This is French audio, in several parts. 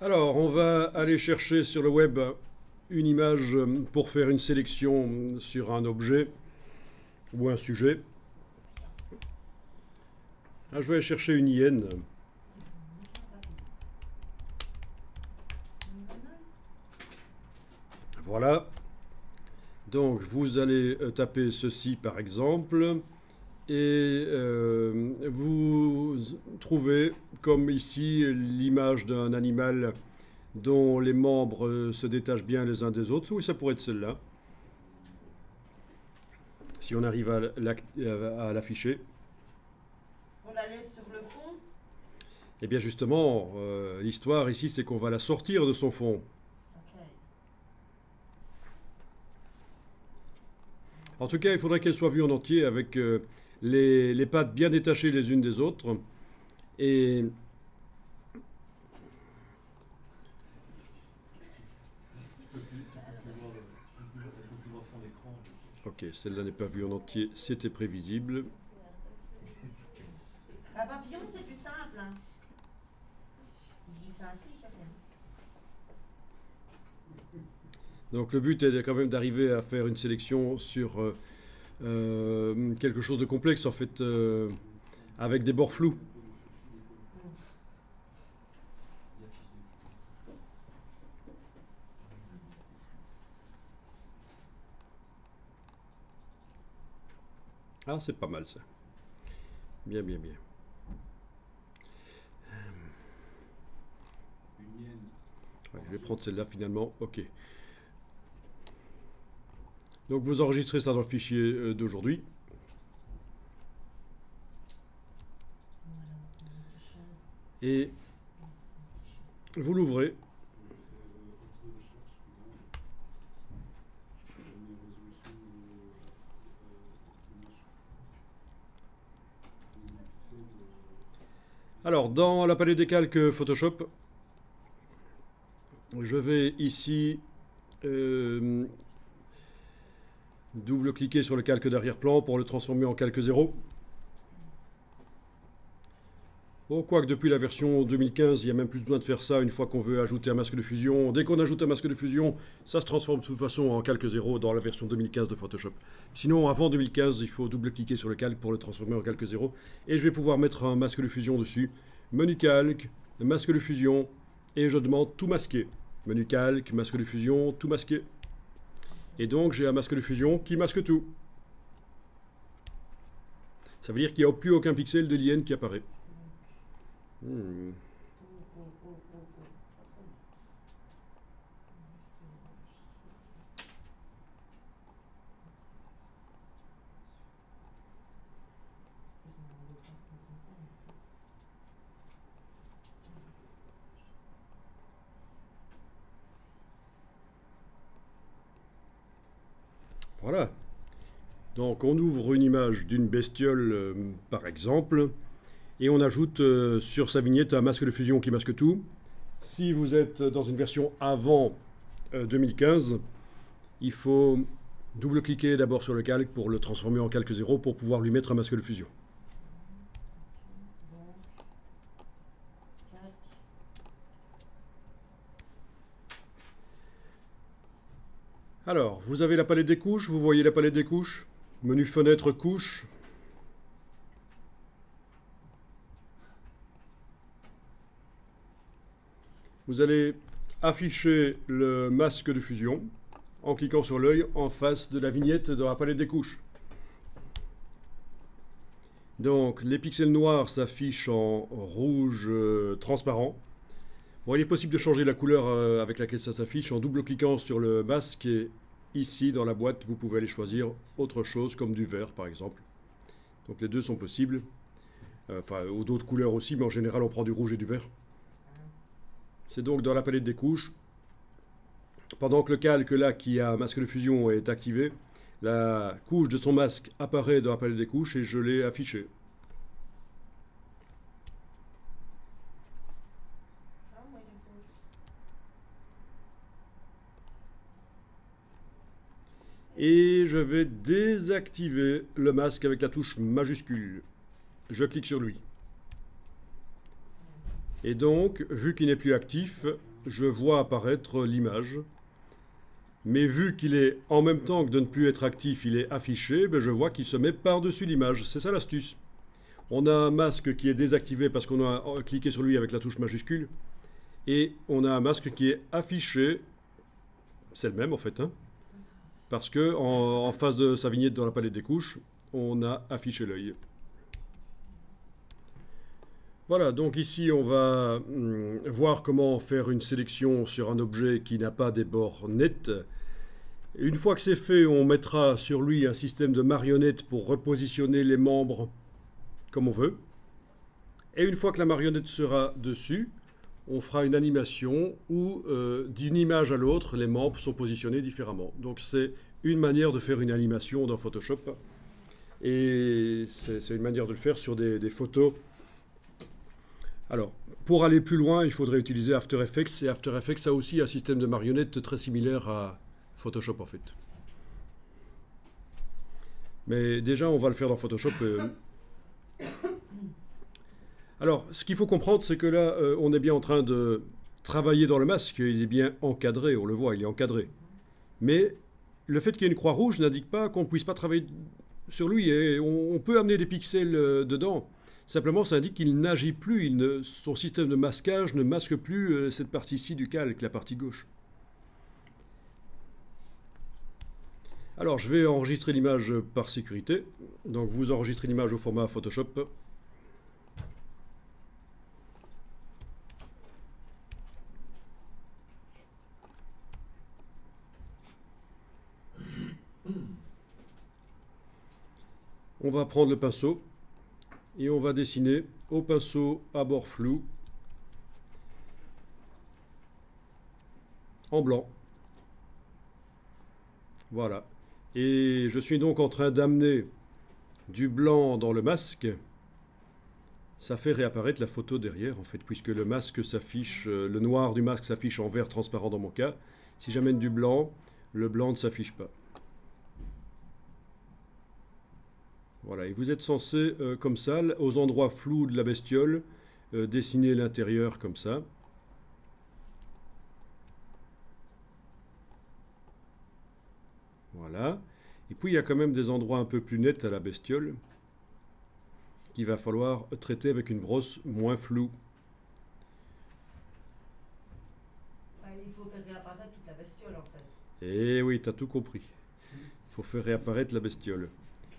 Alors, on va aller chercher sur le web une image pour faire une sélection sur un objet ou un sujet. Ah, je vais aller chercher une hyène. Voilà. Donc, vous allez taper ceci par exemple. Et vous trouvez, comme ici, l'image d'un animal dont les membres se détachent bien les uns des autres. Oui, ça pourrait être celle-là, si on arrive à l'afficher. On la laisse sur le fond. Et bien justement, l'histoire ici, c'est qu'on va la sortir de son fond. Ok. En tout cas, il faudrait qu'elle soit vue en entier avec les pattes bien détachées les unes des autres. Et ok, celle-là n'est pas vue en entier, c'était prévisible. Un papillon, c'est plus simple. Hein. Je dis ça ainsi, je sais rien. Donc le but est quand même d'arriver à faire une sélection sur quelque chose de complexe en fait, avec des bords flous. Ah, c'est pas mal ça. Bien, bien, bien. Ouais, je vais prendre celle-là finalement. Ok. Donc vous enregistrez ça dans le fichier d'aujourd'hui. Et vous l'ouvrez. Alors, dans la palette des calques Photoshop, je vais ici double-cliquer sur le calque d'arrière-plan pour le transformer en calque 0. Bon, quoique depuis la version 2015, il n'y a même plus besoin de faire ça une fois qu'on veut ajouter un masque de fusion. Dès qu'on ajoute un masque de fusion, ça se transforme de toute façon en calque 0 dans la version 2015 de Photoshop. Sinon, avant 2015, il faut double-cliquer sur le calque pour le transformer en calque 0. Et je vais pouvoir mettre un masque de fusion dessus. Menu calque, masque de fusion, et je demande tout masquer. Menu calque, masque de fusion, tout masquer. Et donc j'ai un masque de fusion qui masque tout. Ça veut dire qu'il n'y a plus aucun pixel de l'hyène qui apparaît. Voilà. Donc on ouvre une image d'une bestiole, par exemple, et on ajoute sur sa vignette un masque de fusion qui masque tout. Si vous êtes dans une version avant 2015, il faut double-cliquer d'abord sur le calque pour le transformer en calque 0 pour pouvoir lui mettre un masque de fusion. Alors, vous avez la palette des couches, vous voyez la palette des couches, menu fenêtre couche. Vous allez afficher le masque de fusion en cliquant sur l'œil en face de la vignette de la palette des couches. Donc les pixels noirs s'affichent en rouge transparent. Bon, il est possible de changer la couleur avec laquelle ça s'affiche en double-cliquant sur le masque et ici dans la boîte vous pouvez aller choisir autre chose comme du vert par exemple. Donc les deux sont possibles. Enfin, ou d'autres couleurs aussi, mais en général on prend du rouge et du vert. C'est donc dans la palette des couches. Pendant que le calque là qui a un masque de fusion est activé, la couche de son masque apparaît dans la palette des couches et je l'ai affiché. Et je vais désactiver le masque avec la touche majuscule. Je clique sur lui. Et donc, vu qu'il n'est plus actif, je vois apparaître l'image. Mais vu qu'il est en même temps que de ne plus être actif, il est affiché, ben je vois qu'il se met par-dessus l'image. C'est ça l'astuce. On a un masque qui est désactivé parce qu'on a cliqué sur lui avec la touche majuscule. Et on a un masque qui est affiché. C'est le même en fait, hein, parce que en face de sa vignette dans la palette des couches, on a affiché l'œil. Voilà, donc ici on va voir comment faire une sélection sur un objet qui n'a pas des bords nets. Une fois que c'est fait, on mettra sur lui un système de marionnettes pour repositionner les membres comme on veut. Et une fois que la marionnette sera dessus, on fera une animation où d'une image à l'autre, les membres sont positionnés différemment. Donc c'est une manière de faire une animation dans Photoshop. Et c'est une manière de le faire sur des photos. Alors, pour aller plus loin, il faudrait utiliser After Effects. Et After Effects a aussi un système de marionnettes très similaire à Photoshop en fait. Mais déjà, on va le faire dans Photoshop. Alors, ce qu'il faut comprendre, c'est que là, on est bien en train de travailler dans le masque. Il est bien encadré, on le voit, il est encadré. Mais le fait qu'il y ait une croix rouge n'indique pas qu'on ne puisse pas travailler sur lui. Et on peut amener des pixels dedans. Simplement, ça indique qu'il n'agit plus. Son système de masquage ne masque plus cette partie-ci du calque, la partie gauche. Alors, je vais enregistrer l'image par sécurité. Donc, vous enregistrez l'image au format Photoshop. On va prendre le pinceau et on va dessiner au pinceau à bord flou en blanc. Voilà. Et je suis donc en train d'amener du blanc dans le masque. Ça fait réapparaître la photo derrière, en fait, puisque le masque s'affiche, le noir du masque s'affiche en vert transparent dans mon cas. Si j'amène du blanc, le blanc ne s'affiche pas. Voilà, et vous êtes censé, comme ça, aux endroits flous de la bestiole, dessiner l'intérieur comme ça. Voilà. Et puis il y a quand même des endroits un peu plus nets à la bestiole qu'il va falloir traiter avec une brosse moins floue. Il faut faire réapparaître toute la bestiole en fait. Eh oui, tu as tout compris. Il faut faire réapparaître la bestiole.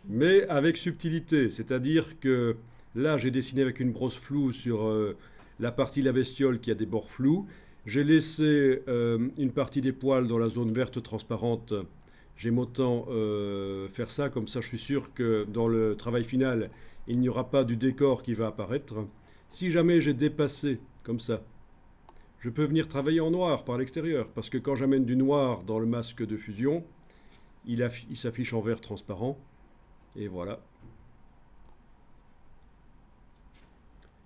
Mais avec subtilité, c'est-à-dire que là j'ai dessiné avec une brosse floue sur la partie de la bestiole qui a des bords flous. J'ai laissé une partie des poils dans la zone verte transparente. J'aime autant faire ça, comme ça je suis sûr que dans le travail final, il n'y aura pas du décor qui va apparaître. Si jamais j'ai dépassé comme ça, je peux venir travailler en noir par l'extérieur, parce que quand j'amène du noir dans le masque de fusion, il s'affiche en vert transparent. Et voilà.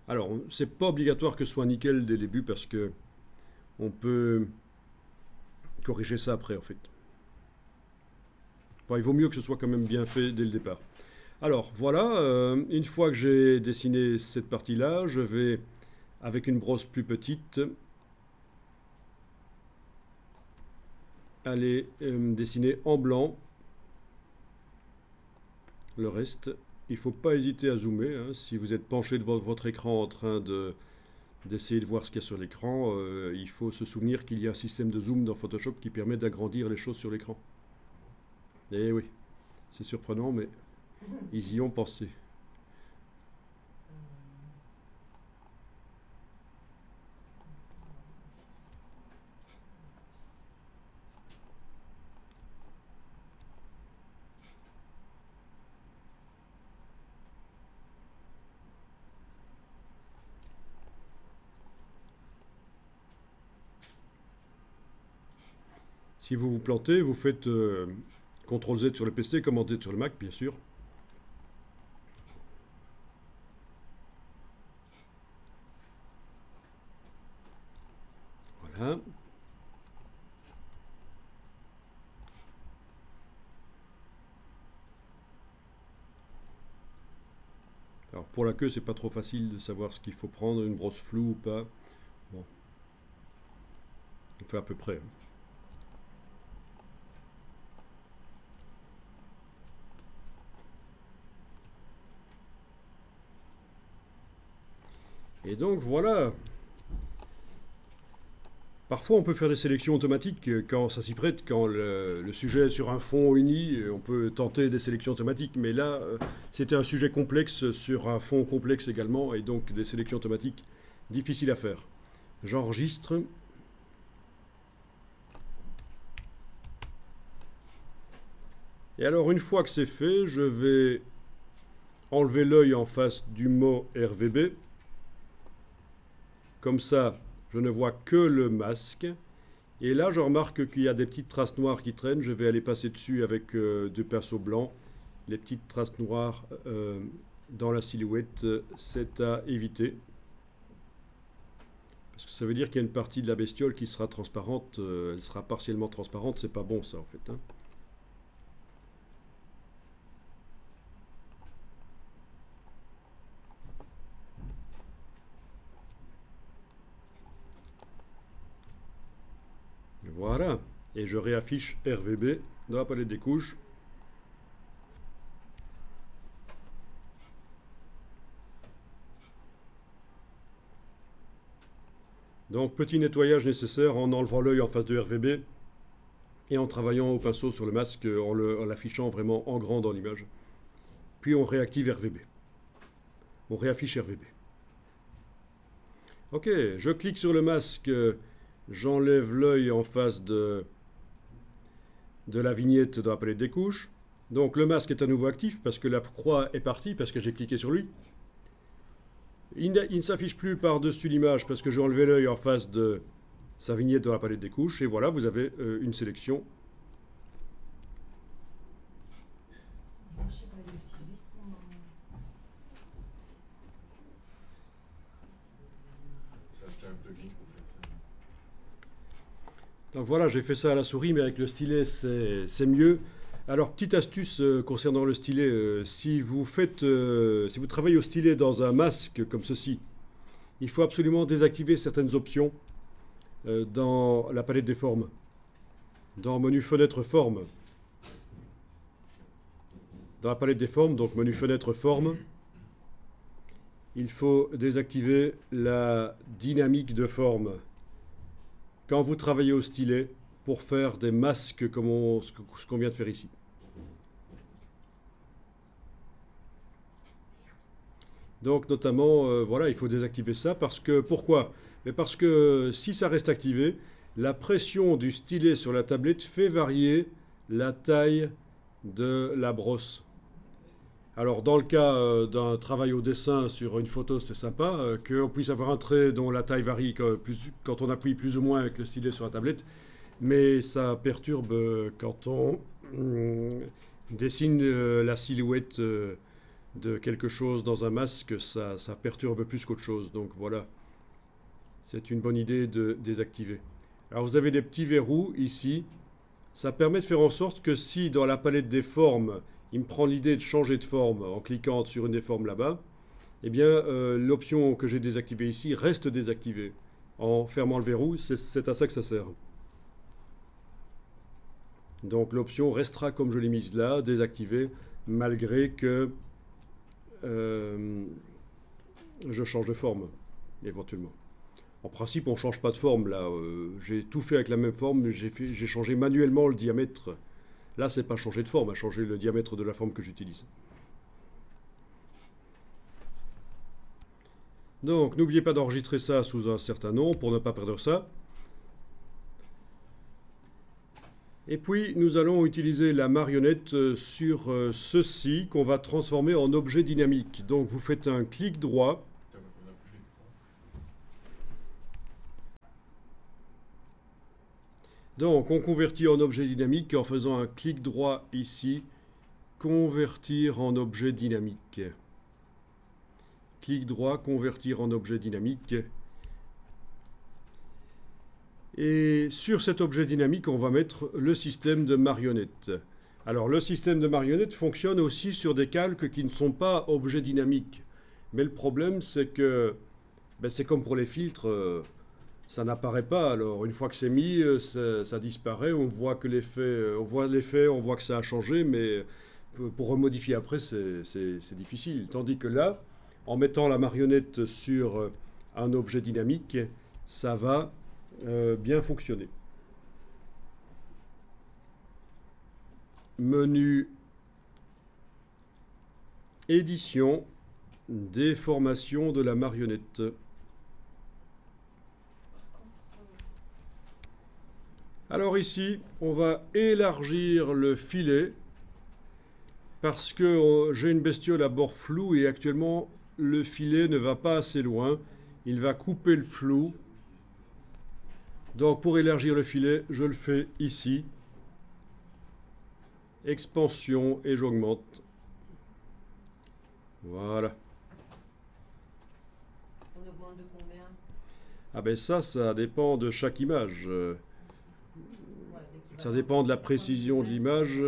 Alors, c'est pas obligatoire que ce soit nickel dès le début, parce que on peut corriger ça après en fait. Enfin, il vaut mieux que ce soit quand même bien fait dès le départ. Alors voilà, une fois que j'ai dessiné cette partie-là, je vais, avec une brosse plus petite, aller dessiner en blanc le reste. Il ne faut pas hésiter à zoomer, hein. Si vous êtes penché devant votre écran en train d'essayer de voir ce qu'il y a sur l'écran, il faut se souvenir qu'il y a un système de zoom dans Photoshop qui permet d'agrandir les choses sur l'écran. Eh oui, c'est surprenant, mais ils y ont pensé. Si vous vous plantez, vous faites CTRL-Z sur le PC, COMMAND-Z sur le Mac, bien sûr. Voilà. Alors, pour la queue, c'est pas trop facile de savoir ce qu'il faut prendre, une brosse floue ou pas. Bon. On fait à peu près. Et donc voilà. Parfois on peut faire des sélections automatiques quand ça s'y prête, quand le sujet est sur un fond uni, on peut tenter des sélections automatiques, mais là c'était un sujet complexe sur un fond complexe également, et donc des sélections automatiques difficiles à faire. J'enregistre. Et alors une fois que c'est fait, je vais enlever l'œil en face du mot RVB. Comme ça, je ne vois que le masque. Et là, je remarque qu'il y a des petites traces noires qui traînent. Je vais aller passer dessus avec du pinceau blanc. Les petites traces noires dans la silhouette, c'est à éviter. Parce que ça veut dire qu'il y a une partie de la bestiole qui sera transparente. Elle sera partiellement transparente. C'est pas bon ça en fait, hein. Voilà, et je réaffiche RVB dans la palette des couches. Donc petit nettoyage nécessaire en enlevant l'œil en face de RVB et en travaillant au pinceau sur le masque en l'affichant vraiment en grand dans l'image. Puis on réactive RVB. On réaffiche RVB. Ok, je clique sur le masque. J'enlève l'œil en face de la vignette dans la palette des couches. Donc le masque est à nouveau actif parce que la croix est partie, parce que j'ai cliqué sur lui. Il ne s'affiche plus par-dessus l'image parce que j'ai enlevé l'œil en face de sa vignette dans la palette des couches. Et voilà, vous avez une sélection. Donc voilà, j'ai fait ça à la souris, mais avec le stylet, c'est mieux. Alors, petite astuce concernant le stylet, si vous travaillez au stylet dans un masque comme ceci, il faut absolument désactiver certaines options dans la palette des formes. Dans menu fenêtre forme. Dans la palette des formes, donc menu fenêtre forme, il faut désactiver la dynamique de forme. Quand vous travaillez au stylet pour faire des masques comme ce qu'on vient de faire ici. Donc notamment, voilà, il faut désactiver ça parce que, pourquoi? Mais parce que si ça reste activé, la pression du stylet sur la tablette fait varier la taille de la brosse. Alors dans le cas d'un travail au dessin sur une photo, c'est sympa qu'on puisse avoir un trait dont la taille varie quand on appuie plus ou moins avec le stylet sur la tablette, mais ça perturbe quand on dessine la silhouette de quelque chose dans un masque, ça perturbe plus qu'autre chose. Donc voilà, c'est une bonne idée de désactiver. Alors vous avez des petits verrous ici, ça permet de faire en sorte que si dans la palette des formes, il me prend l'idée de changer de forme en cliquant sur une des formes là-bas, eh bien l'option que j'ai désactivée ici reste désactivée. En fermant le verrou, c'est à ça que ça sert. Donc l'option restera comme je l'ai mise là, désactivée, malgré que je change de forme, éventuellement. En principe, on ne change pas de forme là. J'ai tout fait avec la même forme, mais j'ai changé manuellement le diamètre. Là, c'est pas changer de forme, à changer le diamètre de la forme que j'utilise. Donc, n'oubliez pas d'enregistrer ça sous un certain nom pour ne pas perdre ça. Et puis, nous allons utiliser la marionnette sur ceci qu'on va transformer en objet dynamique. Donc, vous faites un clic droit. Donc, on convertit en objet dynamique en faisant un clic droit ici. Convertir en objet dynamique. Clic droit, convertir en objet dynamique. Et sur cet objet dynamique, on va mettre le système de marionnette. Alors, le système de marionnette fonctionne aussi sur des calques qui ne sont pas objets dynamiques. Mais le problème, c'est que ben, c'est comme pour les filtres, ça n'apparaît pas. Alors, une fois que c'est mis, ça disparaît. On voit que l'effet, on voit l'effet, on voit que ça a changé, mais pour remodifier après, c'est difficile. Tandis que là, en mettant la marionnette sur un objet dynamique, ça va bien fonctionner. Menu édition, déformation de la marionnette. Alors ici, on va élargir le filet parce que j'ai une bestiole à bord flou et actuellement le filet ne va pas assez loin. Il va couper le flou. Donc pour élargir le filet, je le fais ici. Expansion et j'augmente. Voilà. On augmente de combien? Ah ben ça dépend de chaque image. Ouais, Ça dépend de la précision de l'image.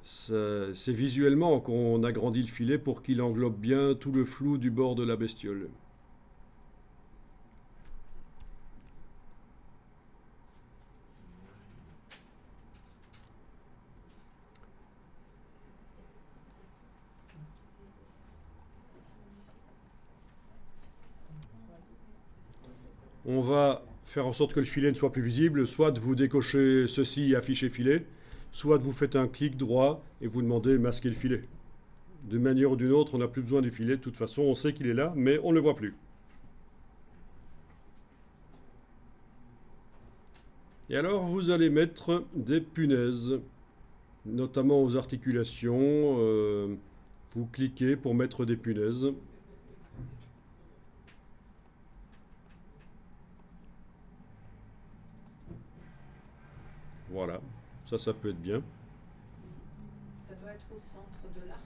C'est visuellement qu'on agrandit le filet pour qu'il englobe bien tout le flou du bord de la bestiole. On va faire en sorte que le filet ne soit plus visible, soit vous décochez ceci et affichez filet, soit vous faites un clic droit et vous demandez masquer le filet. D'une manière ou d'une autre, on n'a plus besoin du filet, de toute façon on sait qu'il est là, mais on ne le voit plus. Et alors vous allez mettre des punaises, notamment aux articulations, vous cliquez pour mettre des punaises. Voilà, ça peut être bien. Ça doit être au centre de l'arc.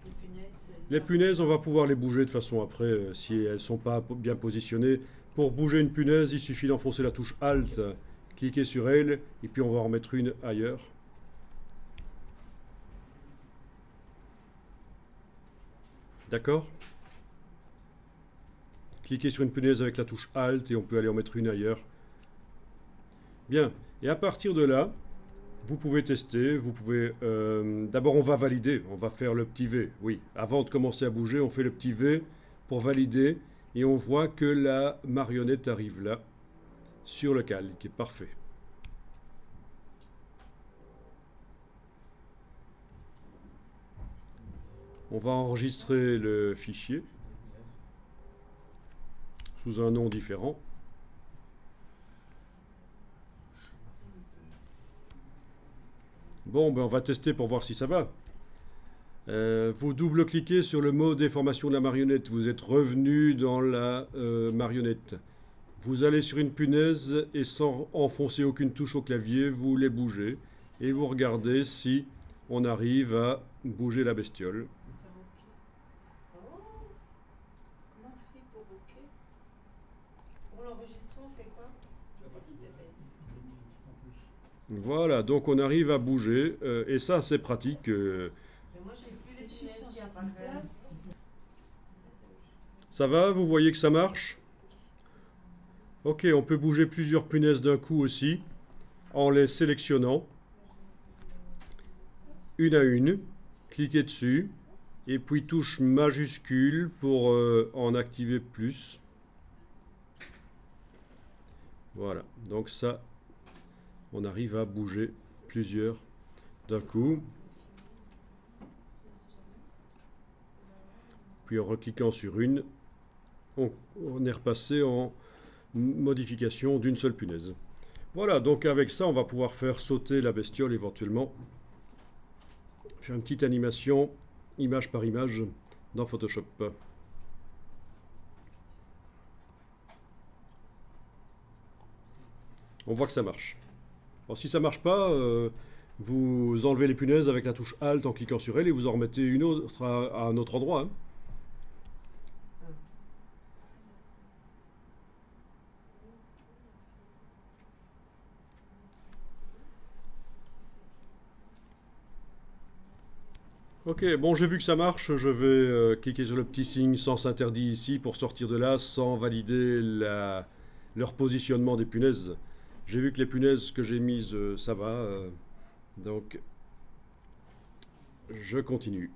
Les punaises. Les punaises, on va pouvoir les bouger de façon après, si elles ne sont pas bien positionnées. Pour bouger une punaise, il suffit d'enfoncer la touche Alt, cliquer sur elle, et puis on va en mettre une ailleurs. D'accord? Cliquez sur une punaise avec la touche Alt et on peut aller en mettre une ailleurs. Bien, et à partir de là, vous pouvez tester, vous pouvez... D'abord on va valider, on va faire le petit V, oui. Avant de commencer à bouger, on fait le petit V pour valider et on voit que la marionnette arrive là, sur le calque, qui est parfait. On va enregistrer le fichier sous un nom différent. Bon, ben on va tester pour voir si ça va. Vous double-cliquez sur le mot déformation de la marionnette. Vous êtes revenu dans la marionnette. Vous allez sur une punaise et sans enfoncer aucune touche au clavier, vous les bougez. Et vous regardez si on arrive à bouger la bestiole. Oh. Comment on fait pour OK? Pour l'enregistrer, on fait quoi? Voilà, donc on arrive à bouger. Et ça, c'est pratique. Mais moi, j'ai plus les punaises qui apparaissent. Ça va? Vous voyez que ça marche? Ok, on peut bouger plusieurs punaises d'un coup aussi, en les sélectionnant, une à une, cliquez dessus, et puis touche majuscule pour en activer plus. Voilà, donc ça, on arrive à bouger plusieurs d'un coup. Puis en recliquant sur une, on est repassé en modification d'une seule punaise. Voilà, donc avec ça, on va pouvoir faire sauter la bestiole éventuellement. Faire une petite animation, image par image, dans Photoshop. On voit que ça marche. Alors si ça marche pas, vous enlevez les punaises avec la touche Alt en cliquant sur elle et vous en remettez une autre à un autre endroit. Hein. Ok, bon, j'ai vu que ça marche. Je vais cliquer sur le petit signe sens interdit ici pour sortir de là sans valider leur positionnement des punaises. J'ai vu que les punaises que j'ai mises, ça va. Donc, je continue.